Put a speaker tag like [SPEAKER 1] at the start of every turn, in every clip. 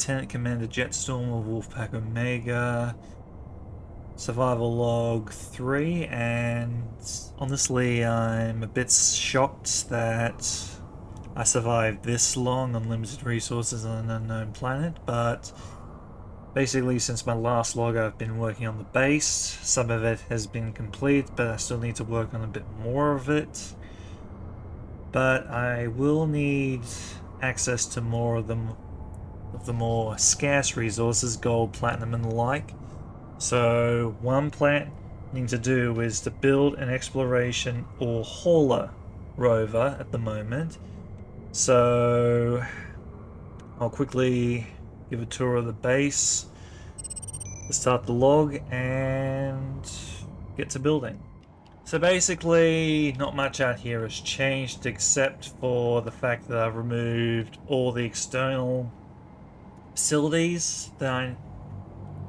[SPEAKER 1] Lieutenant Commander JetStorm of Wolfpack Omega. Survival log 3, and honestly I'm a bit shocked that I survived this long on limited resources on an unknown planet, but basically since my last log I've been working on the base. Some of it has been complete, but I still need to work on a bit more of it. But I will need access to more of the more scarce resources, gold, platinum and the like. So one plan I need to do is to build an exploration or hauler rover at the moment. So I'll quickly give a tour of the base, start the log and get to building. So basically not much out here has changed except for the fact that I've removed all the external facilities that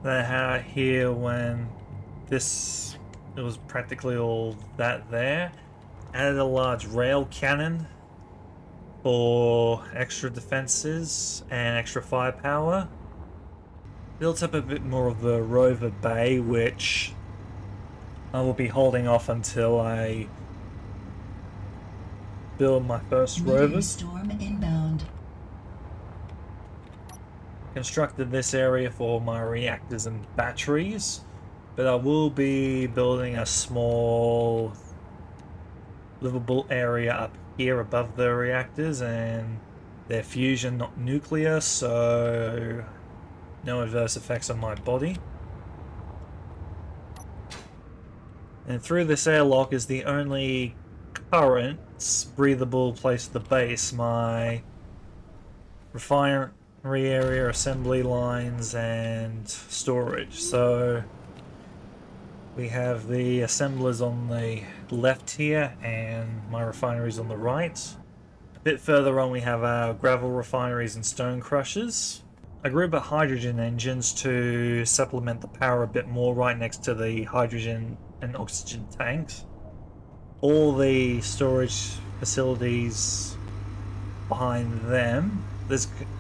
[SPEAKER 1] I had here when it was practically all that there. Added a large rail cannon for extra defenses and extra firepower. Built up a bit more of the rover bay, which I will be holding off until I build my first rovers.
[SPEAKER 2] Storm inbound.
[SPEAKER 1] Constructed this area for my reactors and batteries, but I will be building a small livable area up here above the reactors and their fusion, not nuclear, so no adverse effects on my body. And through this airlock is the only current breathable place at the base. My refinery area, assembly lines and storage. So we have the assemblers on the left here and my refineries on the right. A bit further on we have our gravel refineries and stone crushers. A group of hydrogen engines to supplement the power a bit more right next to the hydrogen and oxygen tanks. All the storage facilities behind them.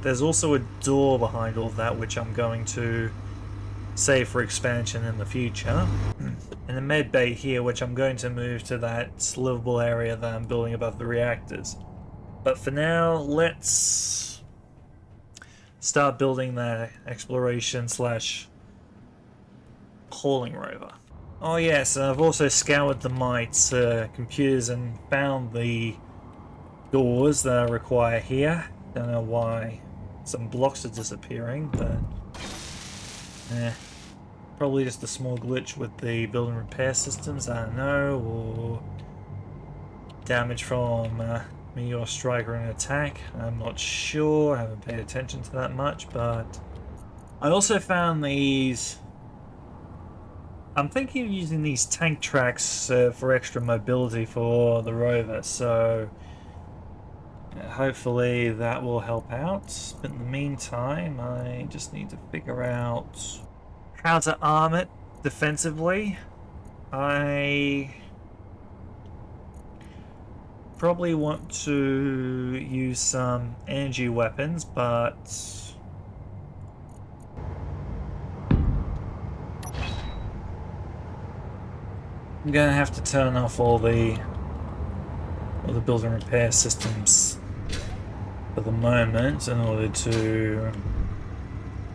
[SPEAKER 1] There's also a door behind all that which I'm going to save for expansion in the future. And a med bay here which I'm going to move to that livable area that I'm building above the reactors. But for now, let's start building that exploration / hauling rover. Oh yes, I've also scoured the mite's computers and found the doors that I require here. Don't know why some blocks are disappearing, but probably just a small glitch with the building repair systems, I don't know, or damage from meteor strike or an attack. I'm not sure, I haven't paid attention to that much, but I also found these. I'm thinking of using these tank tracks for extra mobility for the rover, so hopefully that will help out. But in the meantime, I just need to figure out how to arm it defensively. I probably want to use some energy weapons, but I'm gonna have to turn off all the build and repair systems for the moment in order to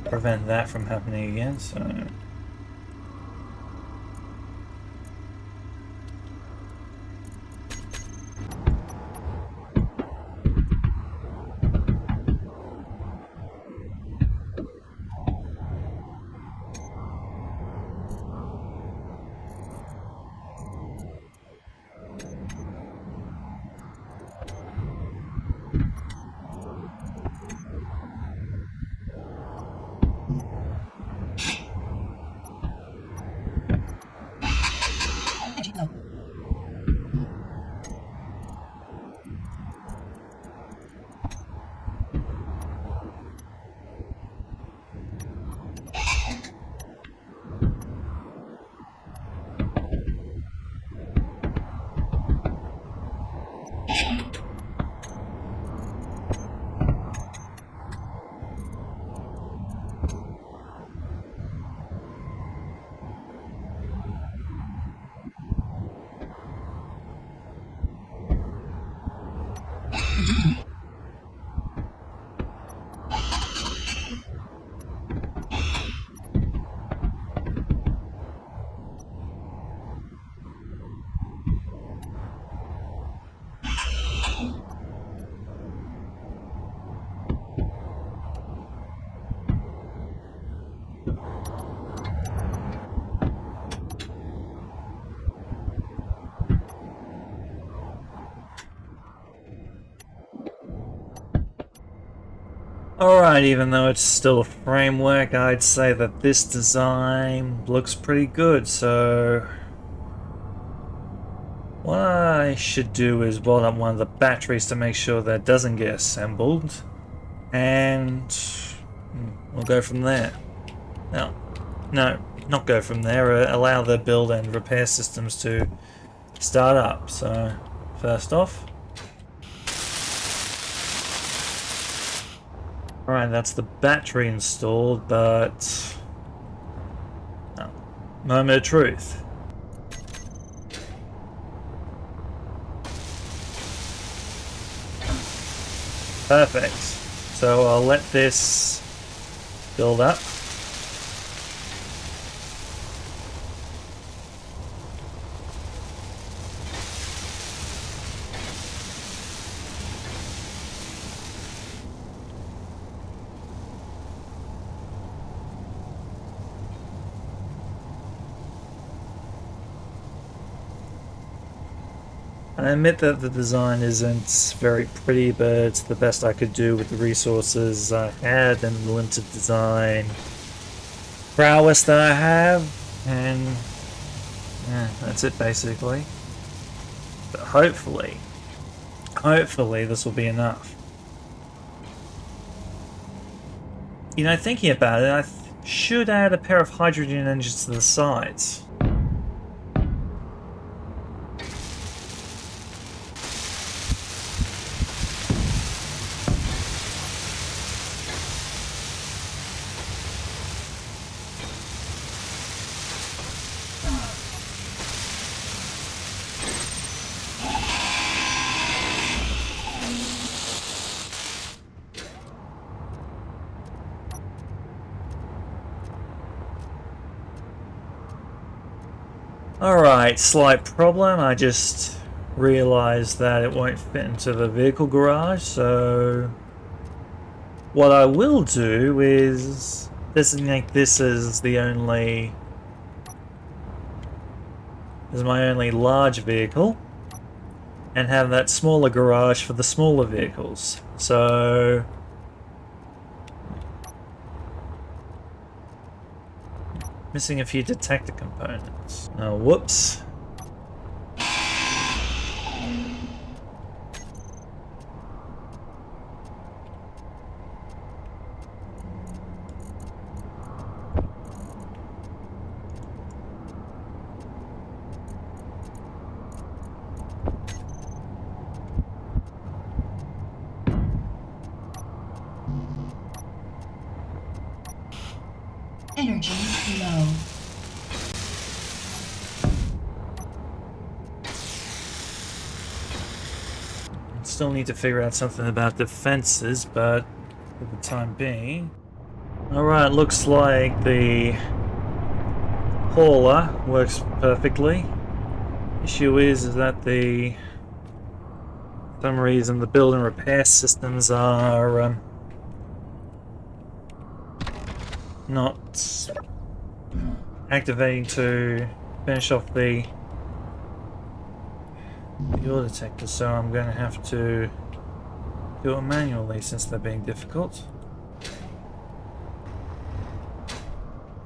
[SPEAKER 1] prevent that from happening again. So Alright, even though it's still a framework, I'd say that this design looks pretty good, so what I should do is weld up one of the batteries to make sure that doesn't get assembled, and we'll go from there. No, not go from there, allow the build and repair systems to start up. So, first off, alright, that's the battery installed, but no. Moment of truth. Perfect. So I'll let this build up. I admit that the design isn't very pretty, but it's the best I could do with the resources I had and the limited design prowess that I have, and yeah, that's it basically. But hopefully this will be enough. You know, thinking about it, I should add a pair of hydrogen engines to the sides. Alright, slight problem. I just realized that it won't fit into the vehicle garage, so what I will do is designate this as my only large vehicle, and have that smaller garage for the smaller vehicles. So missing a few detector components. Oh, whoops.
[SPEAKER 2] Energy low.
[SPEAKER 1] Still need to figure out something about defenses, but for the time being. Alright, looks like the hauler works perfectly. Issue is that for some reason the build and repair systems are not activating to finish off the fuel detector, so I'm going to have to do it manually since they're being difficult.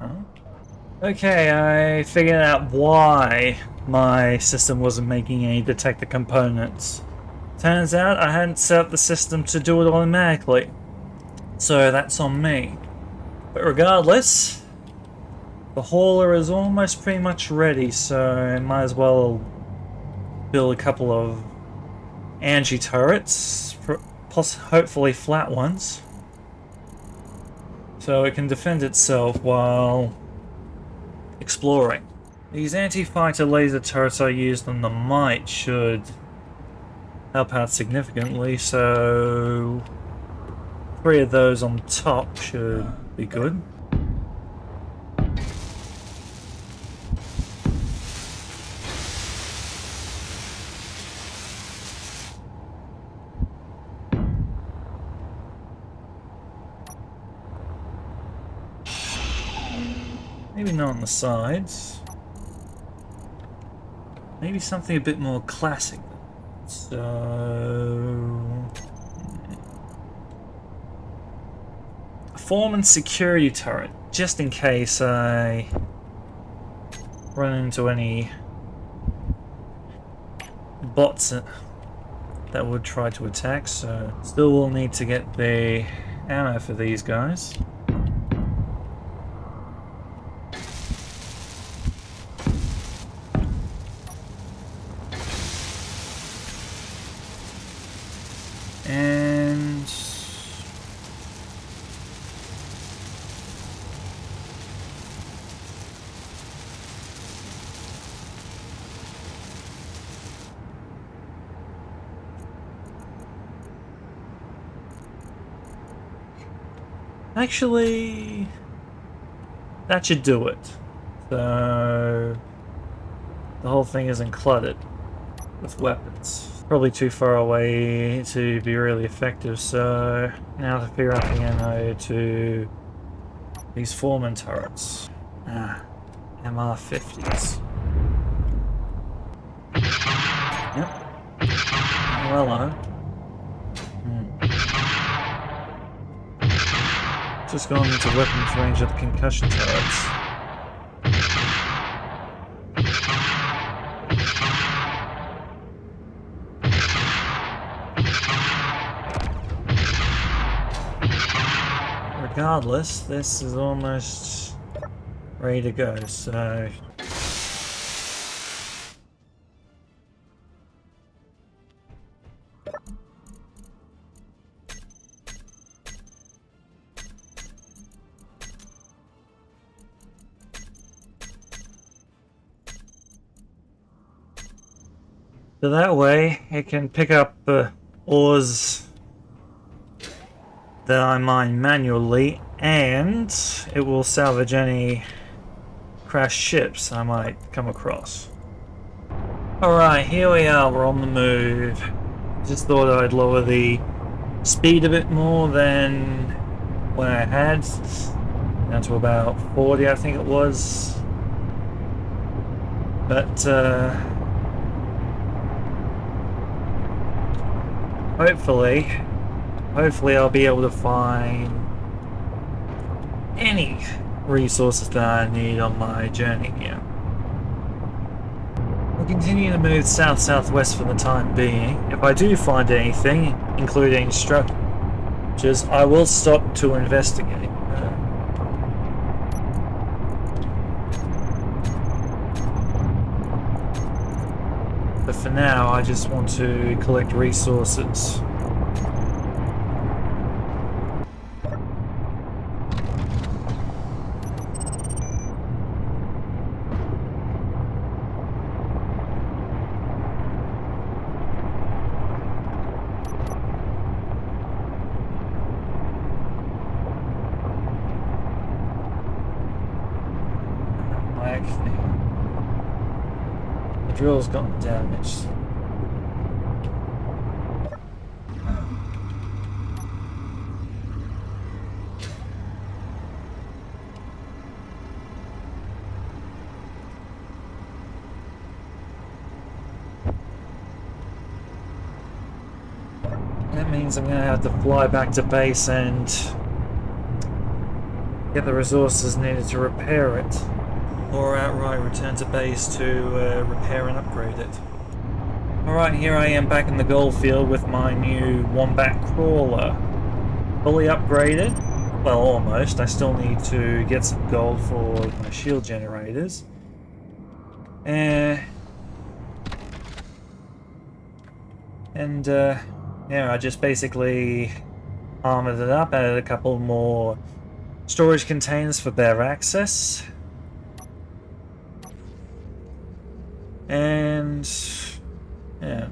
[SPEAKER 1] Huh? Okay, I figured out why my system wasn't making any detector components. Turns out I hadn't set up the system to do it automatically, so that's on me. But regardless, the hauler is almost pretty much ready, so I might as well build a couple of Angie turrets, hopefully flat ones, so it can defend itself while exploring. These anti-fighter laser turrets I used on the Might should help out significantly, so 3 of those on top should be good. Maybe not on the sides. Maybe something a bit more classic. So... a foreman security turret, just in case I run into any bots that would try to attack, so still will need to get the ammo for these guys. And actually, that should do it. So the whole thing isn't cluttered with weapons. Probably too far away to be really effective, so now to figure out the ammo to these foreman turrets. MR50s. Yep. Oh, hello. Just gone into weapons range of the concussion turrets. Regardless, this is almost ready to go, so... so that way, it can pick up ores that I mine manually, and it will salvage any crashed ships I might come across. Alright, here we are, we're on the move. Just thought I'd lower the speed a bit more than when I had. Down to about 40, I think it was. But, hopefully I'll be able to find any resources that I need on my journey here. We'll continue to move south-southwest for the time being. If I do find anything, including structures, I will stop to investigate. But for now, I just want to collect resources. The drill's gotten damaged. That means I'm going to have to fly back to base and get the resources needed to repair it. Or outright return to base to repair and upgrade it. Alright, here I am back in the goldfield with my new Wombat Crawler. Fully upgraded. Well, almost. I still need to get some gold for my shield generators. Yeah, I just basically armored it up, added a couple more storage containers for better access. And yeah,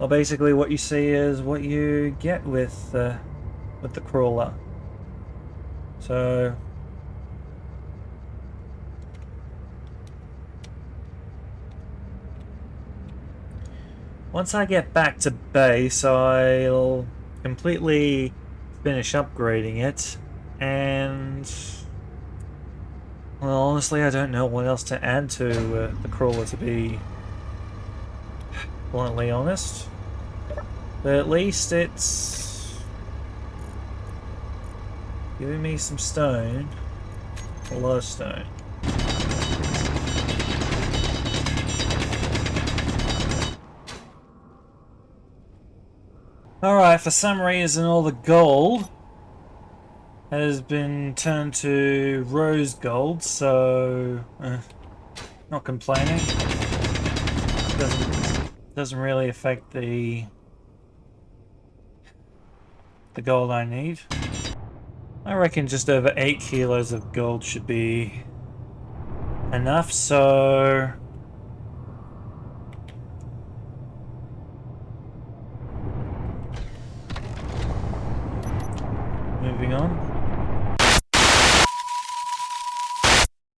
[SPEAKER 1] Well, basically what you see is what you get with the crawler. So once I get back to base, I'll completely finish upgrading it, and well, honestly, I don't know what else to add to the crawler, to be bluntly honest. But at least it's giving me some stone, a lot of stone. Alright, for some reason all the gold has been turned to rose gold, so not complaining. Doesn't really affect the gold I need. I reckon just over 8 kilos of gold should be enough, so